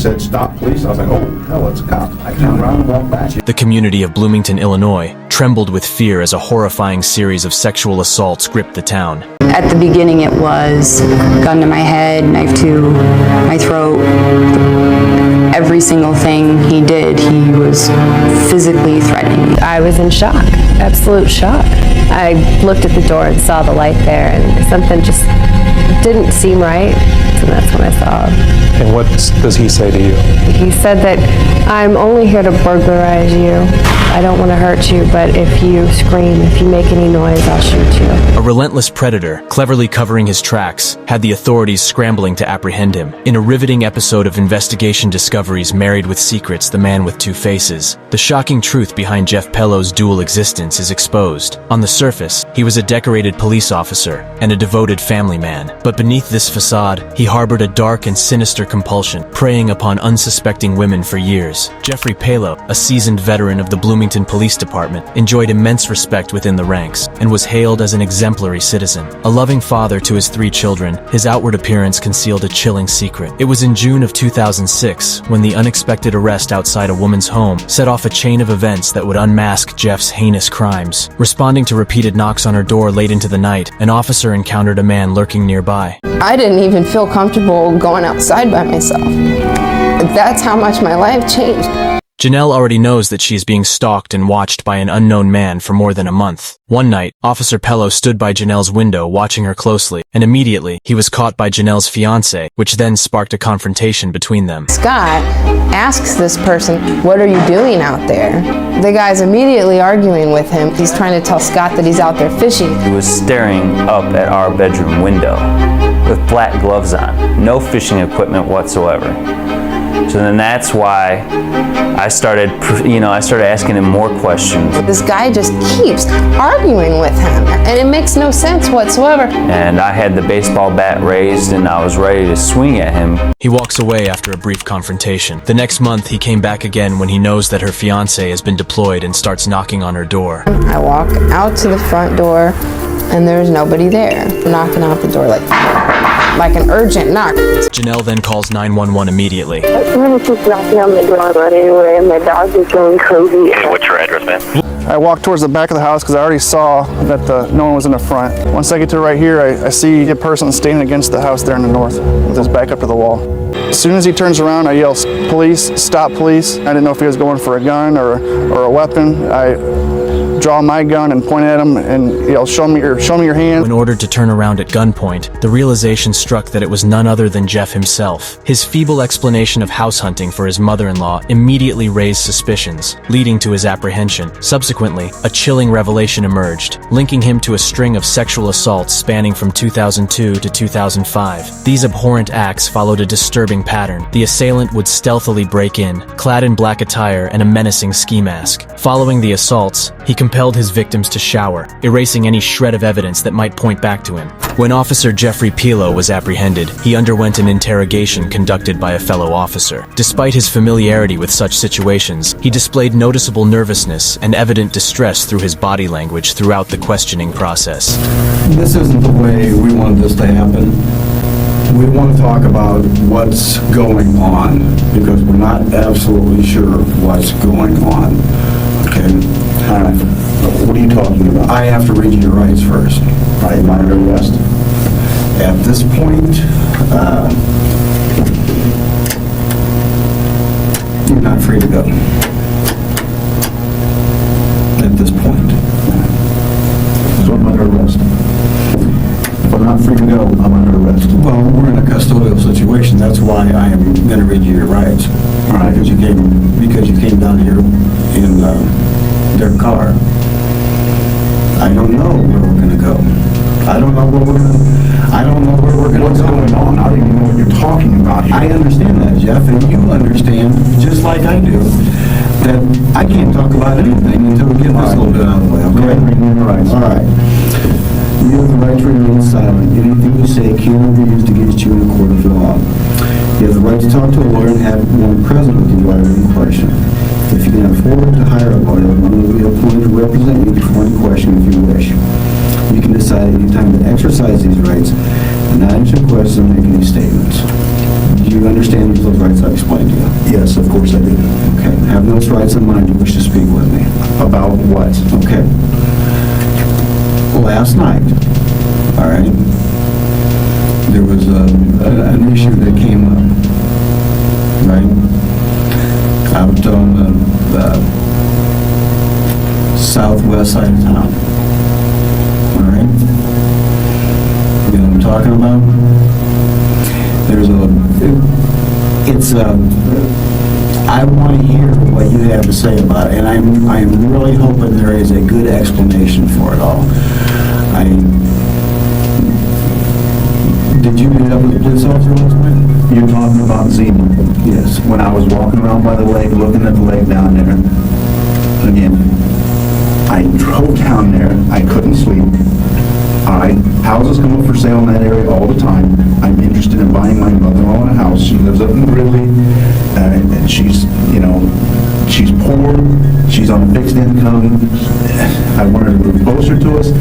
said, "Stop, police." I was like, "Oh, hell, it's a cop." I turned around and walked back. The community of Bloomington, Illinois, trembled with fear as a horrifying series of sexual assaults gripped the town. At the beginning it was gun to my head, knife to my throat. Every single thing he did, he was physically threatening me. I was in shock, absolute shock. I looked at the door and saw the light there, and something just didn't seem right, and that's when I saw him. And what does he say to you? He said that, "I'm only here to burglarize you. I don't want to hurt you, but if you scream, if you make any noise, I'll shoot you." A relentless predator, cleverly covering his tracks, had the authorities scrambling to apprehend him. In a riveting episode of Investigation Discovery's Married with Secrets, The Man with Two Faces, the shocking truth behind Jeff Pello's dual existence is exposed. On the surface, he was a decorated police officer and a devoted family man. But beneath this facade, he harbored a dark and sinister compulsion, preying upon unsuspecting women for years. Jeffrey Pello, a seasoned veteran of the Bloomington Police Department, enjoyed immense respect within the ranks and was hailed as an exemplary citizen. A loving father to his 3 children, his outward appearance concealed a chilling secret. It was in June of 2006 when the unexpected arrest outside a woman's home set off a chain of events that would unmask Jeff's heinous crimes. Responding to repeated knocks on her door late into the night, an officer encountered a man lurking nearby. I didn't even feel comfortable going outside by myself. That's how much my life changed. Janelle already knows that she is being stalked and watched by an unknown man for more than a month. One night, Officer Pello stood by Janelle's window watching her closely, and immediately, he was caught by Janelle's fiancé, which then sparked a confrontation between them. Scott asks this person, "What are you doing out there?" The guy's immediately arguing with him. He's trying to tell Scott that he's out there fishing. He was staring up at our bedroom window with black gloves on, no fishing equipment whatsoever. So then that's why I started asking him more questions. This guy just keeps arguing with him, and it makes no sense whatsoever. And I had the baseball bat raised, and I was ready to swing at him. He walks away after a brief confrontation. The next month, he came back again when he knows that her fiancé has been deployed and starts knocking on her door. I walk out to the front door, and there's nobody there. Knocking out the door like an urgent knock. Janelle then calls 911 immediately. Someone was just knocking on the door right anyway, and my dog is going crazy. Hey, what's your address, man? I walked towards the back of the house because I already saw that no one was in the front. Once I get to right here, I see a person standing against the house there in the north with his back up to the wall. As soon as he turns around, I yell, "Police, stop, police." I didn't know if he was going for a gun or a weapon. I draw my gun and point at him and yell, show me your hand. When ordered to turn around at gunpoint, the realization struck that it was none other than Jeff himself. His feeble explanation of house hunting for his mother-in-law immediately raised suspicions, leading to his apprehension. Subsequently, a chilling revelation emerged, linking him to a string of sexual assaults spanning from 2002 to 2005. These abhorrent acts followed a disturbing pattern. The assailant would stealthily break in, clad in black attire and a menacing ski mask. Following the assaults, he compelled his victims to shower, erasing any shred of evidence that might point back to him. When Officer Jeffrey Pello was apprehended, he underwent an interrogation conducted by a fellow officer. Despite his familiarity with such situations, he displayed noticeable nervousness and evident distress through his body language throughout the questioning process. This isn't the way we want this to happen. We want to talk about what's going on because we're not absolutely sure what's going on. Okay? What are you talking about? I have to read you your rights first. Right, am I under arrest? At this point, you're not free to go. At this point. So I'm under arrest. If I'm not free to go, I'm under arrest. Well, we're in a custodial situation. That's why I am going to read you your rights. All right, because you came down here in their car. I don't know where we're going to go. I don't know where we're going to go. What's going on? I don't even know what you're talking about here. I understand that, Jeff, and you understand, just like I do, that I can't talk about anything until we get this a little bit out of the way, okay? All right. You have the right to remain silent. Anything you say can be used against you in a court of law. You have the right to talk to a lawyer and have one present with you while you're in question. If you can afford to hire a lawyer, one will be appointed to represent you before any question if you wish. You can decide any time to exercise these rights and not answer questions or make any statements. Do you understand those rights I've explained to you? course I did. Okay, have those rights in mind, you wish to speak with me. About what? Okay. Last night, all right, there was an issue that came up, right, out on the southwest side of town, all right? You know what I'm talking about? There's I want to hear what you have to say about it, and I'm really hoping there is a good explanation for it all. Did you meet up with the police officer last night? You're talking about Zena? Yes. When I was walking around by the lake, looking at the lake down there, again, I drove down there, I couldn't sleep. All right, houses come up for sale in that area all the time. I'm interested in buying my mother-in-law a house. She lives up in Gridley, and she's, you know, she's poor, she's on a fixed income. I want her to move closer to us.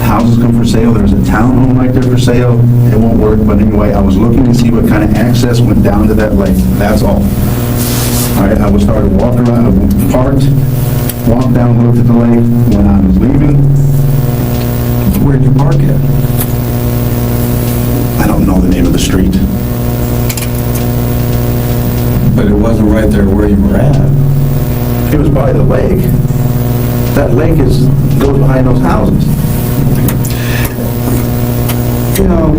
Houses come for sale, there's a townhome right there for sale. It won't work, but anyway, I was looking to see what kind of access went down to that lake, that's all. All right, I was started to walk around, I parked, walked down, looked at the lake. When I was leaving, Where'd you park at? I don't know the name of the street. But it wasn't right there where you were at. It was by the lake. That lake goes behind those houses. You know,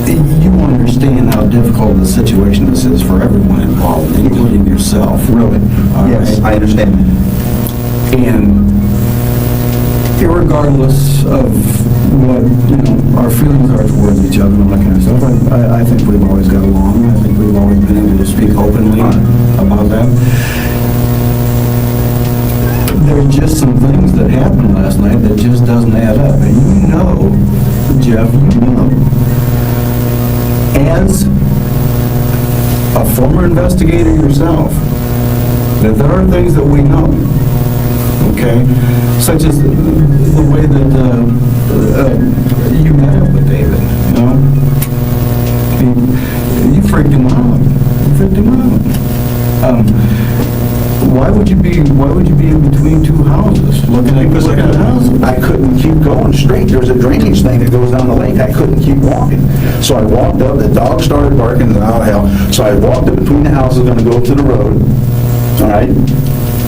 you understand how difficult the situation this is for everyone involved, including yourself. Really? All Yes, right? I understand. And irregardless of what, you know, our feelings are towards each other and all that kind of stuff, I think we've always got along. I think we've always been able to speak openly about that. There's just some things that happened last night that just doesn't add up. And you know, Jeff, you know, as a former investigator yourself, that there are things that we know, okay, such as the way that you met up with David, you know? You freaked him out. You freaked him out. Why would you be in between two houses, looking at the houses? I couldn't keep going straight. There's a drainage thing that goes down the lake. I couldn't keep walking. So I walked up, the dog started barking, and oh hell. So I walked up between the houses, gonna go up to the road. All right.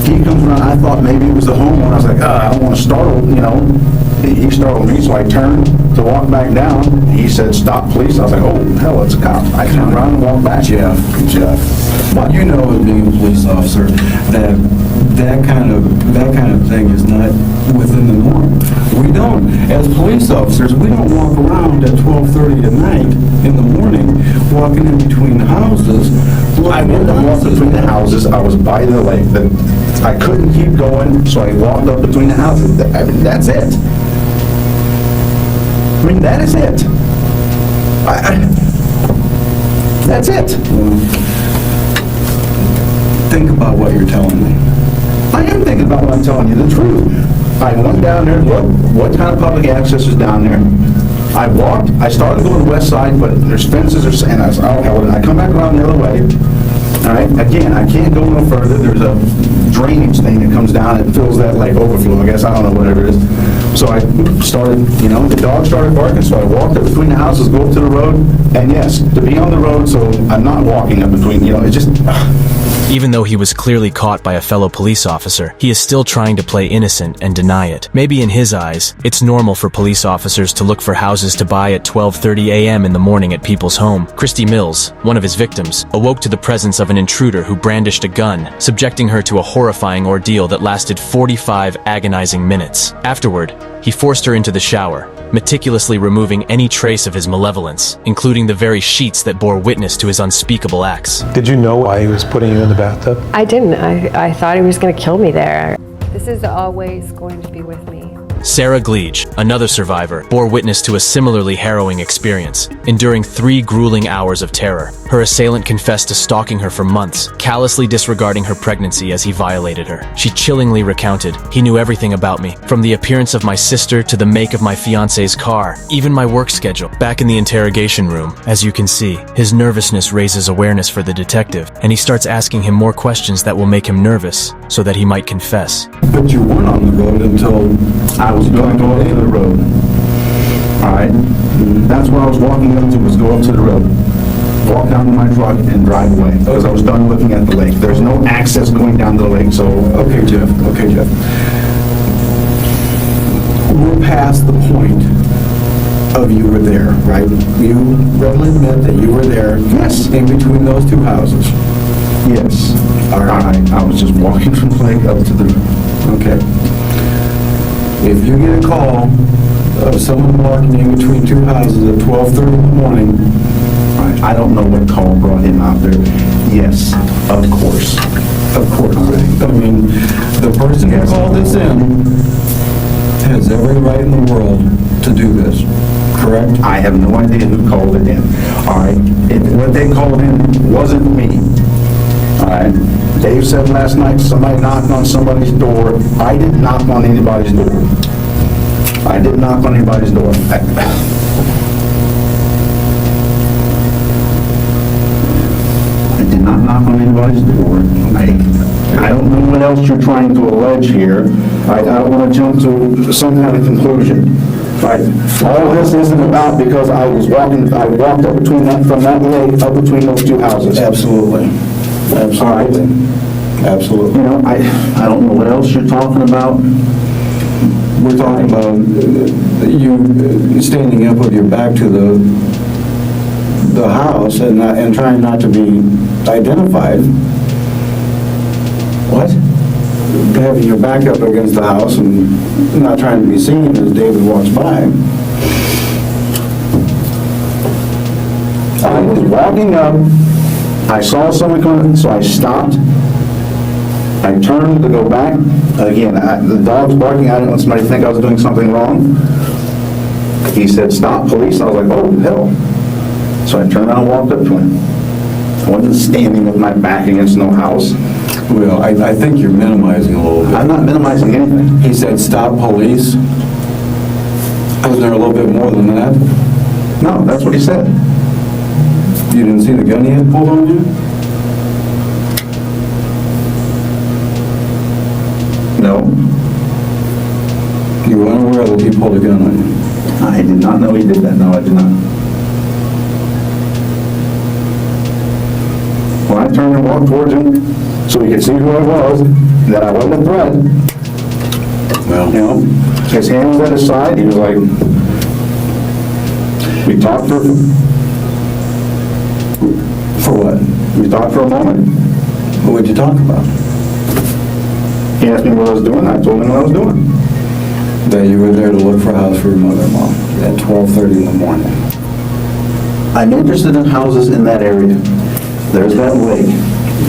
He comes around, I thought maybe it was the homeowner. I was like, I don't want to startle, you know. He startled me, so I turned to walk back down. He said, stop, please. I was like, oh, hell, it's a cop. I turned around and walked back. Jeff. But you know, as being a police officer, that kind of thing is not within the norm. We don't, as police officers, we don't walk around at 12:30 at night in the morning, walking in between the houses. I went to walk between the houses. I was by the lake. I couldn't keep going, so I walked up between the houses. I mean, that's it. I mean, that is it. That's it. Think about what you're telling me. I am thinking about what I'm telling you, the truth. I went down there, looked, what kind of public access is down there? I walked, I started going west side, but there's fences, and I was, oh hell, and I come back around the other way. All right, again, I can't go no further. There's a drainage thing that comes down and fills that like overflow, I guess, I don't know, whatever it is. So I started, you know, the dog started barking, so I walked up between the houses, go up to the road, and yes, to be on the road, so I'm not walking up between, you know, it just... Even though he was clearly caught by a fellow police officer, he is still trying to play innocent and deny it. Maybe in his eyes, it's normal for police officers to look for houses to buy at 12:30 a.m. in the morning at people's home. Christy Mills, one of his victims, awoke to the presence of an intruder who brandished a gun, subjecting her to a horrifying ordeal that lasted 45 agonizing minutes. Afterward, he forced her into the shower, meticulously removing any trace of his malevolence, including the very sheets that bore witness to his unspeakable acts. Did you know why he was putting you in the bathtub? I didn't. I thought he was going to kill me there. This is always going to be with me. Sarah Gleege, another survivor, bore witness to a similarly harrowing experience, enduring 3 grueling hours of terror. Her assailant confessed to stalking her for months, callously disregarding her pregnancy as he violated her. She chillingly recounted, "He knew everything about me, from the appearance of my sister to the make of my fiance's car, even my work schedule." Back in the interrogation room, as you can see, his nervousness raises awareness for the detective, and he starts asking him more questions that will make him nervous, so that he might confess. But you weren't on the road until I was going to the road. All right? That's where I was walking up to, was go up to the road. Walk down to my truck and drive away, because I was done looking at the lake. There's no access going down to the lake, so... Okay, Jeff. We're past the point of you were there, right? You readily admit that you were there. Yes. In between those two houses. Yes. All right. I was just walking from the lake up to the... Okay. If you get a call of someone walking in between two houses at 12:30 in the morning, I don't know what call brought him out there. Yes, of course. of course. I mean, the person who called this in has every right in the world to do this, correct? I have no idea who called it in. All right. What they called in wasn't me. All right. Dave said last night somebody knocked on somebody's door. I didn't knock on anybody's door. I didn't knock on anybody's door. I did not knock on anybody's door. I don't know what else you're trying to allege here. I don't want to jump to some kind of conclusion. Right. All this isn't about because I walked up between that, from that lake up between those two houses. Absolutely. Absolutely. All right. Absolutely. You know, I don't know what else you're talking about. We're talking about you standing up with your back to the house and trying not to be identified. What? Having your back up against the house and not trying to be seen as David walks by. I was walking up, I saw someone coming, so I stopped. I turned to go back. Again, the dog's barking. I didn't want somebody to think I was doing something wrong. He said, "Stop, police." I was like, "Oh, hell." So I turned around and walked up to him. I wasn't standing with my back against no house. Well, I think you're minimizing a little bit. I'm not minimizing anything. He said, "Stop, police." Was there a little bit more than that? No, that's what he said. You didn't see the gun he had pulled on you? No. You were unaware that he pulled a gun on you? I did not know he did that. No, I did not. When I turned and walked towards him, so he could see who I was, that I wasn't a threat. Well, You know, his hand was at his side. He was like, we talked for what? we talked for a moment. What would you talk about? He asked me what I was doing. I told him what I was doing. That you were there to look for a house for your mother-in-law at 12:30 in the morning. I'm interested in houses in that area. There's that lake.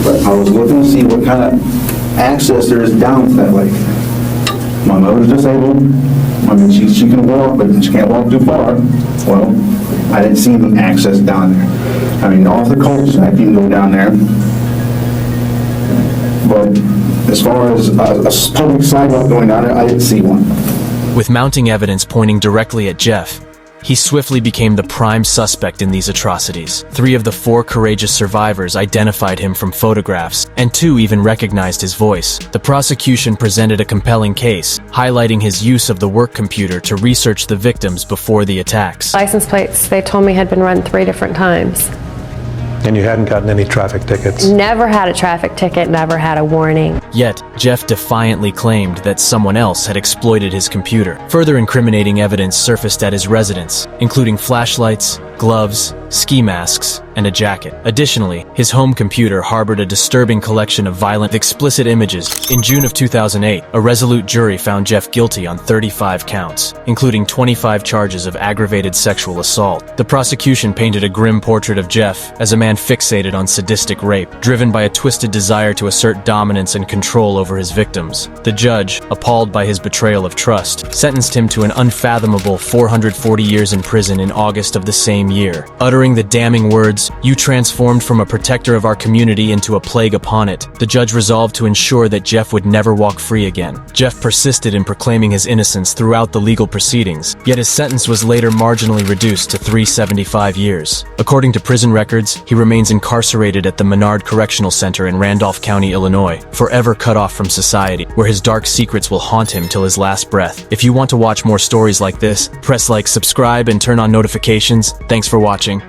But I was looking to see what kind of access there is down to that lake. My mother's disabled. I mean, she can walk, but she can't walk too far. Well, I didn't see any access down there. I mean, off the cul-de-sac, you can go down there. But as far as a public sidewalk going down there, I didn't see one. With mounting evidence pointing directly at Jeff, he swiftly became the prime suspect in these atrocities. 3 of the 4 courageous survivors identified him from photographs, and 2 even recognized his voice. The prosecution presented a compelling case, highlighting his use of the work computer to research the victims before the attacks. License plates, they told me, had been run 3 different times. And you hadn't gotten any traffic tickets? Never had a traffic ticket, never had a warning. Yet, Jeff defiantly claimed that someone else had exploited his computer. Further incriminating evidence surfaced at his residence, including flashlights, gloves, ski masks, and a jacket. Additionally, his home computer harbored a disturbing collection of violent, explicit images. In June of 2008, a resolute jury found Jeff guilty on 35 counts, including 25 charges of aggravated sexual assault. The prosecution painted a grim portrait of Jeff as a man fixated on sadistic rape, driven by a twisted desire to assert dominance and control control over his victims. The judge, appalled by his betrayal of trust, sentenced him to an unfathomable 440 years in prison in August of the same year. Uttering the damning words, "You transformed from a protector of our community into a plague upon it," the judge resolved to ensure that Jeff would never walk free again. Jeff persisted in proclaiming his innocence throughout the legal proceedings, yet his sentence was later marginally reduced to 375 years. According to prison records, he remains incarcerated at the Menard Correctional Center in Randolph County, Illinois, forever cut off from society, where his dark secrets will haunt him till his last breath. If you want to watch more stories like this, press like, subscribe, and turn on notifications. Thanks for watching.